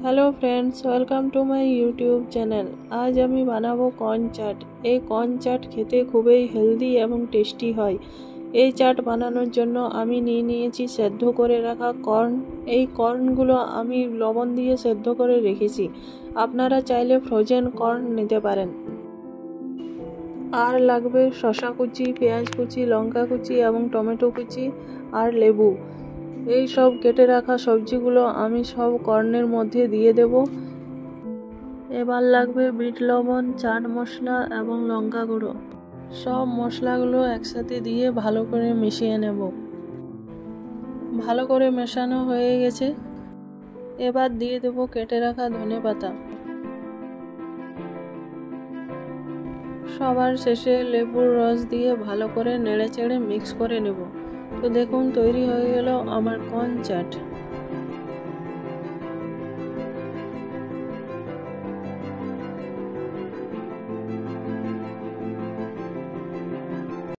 Hello friends, welcome to my YouTube channel. আজ আমি বানাবো কর্ন চাট। এই কর্ন চাট খেতে খুবই হেলদি এবং টেস্টি হয়। এই চাট বানানোর জন্য আমি নিয়েছি সেদ্ধ করে রাখা কর্ন। এই কর্নগুলো আমি লবণ দিয়ে সেদ্ধ করে রেখেছি। আপনারা চাইলে ফ্রোজেন কর্ন নিতে পারেন। আর লাগবে শসা কুচি, পেঁয়াজ কুচি, লঙ্কা কুচি এবং টমেটো কুচি আর লেবু। এই সব কেটে রাখা সবজিগুলো আমি সব কর্নের মধ্যে দিয়ে দেব। এবার লাগবে বিট লবণ, চাট মশলা এবং লঙ্কা গুঁড়ো। সব মশলাগুলো একসাথে দিয়ে ভালো করে মিশিয়ে নেব। ভালো করে মেশানো হয়ে গেছে। এবার দিয়ে দেব কেটে রাখা ধনেপাতা। সবার শেষে লেবুর রস দিয়ে ভালো করে নেড়ে চেড়ে মিক্স করে নেব। তো দেখুন, তৈরি হয়ে গেল আমার কর্ন চাট।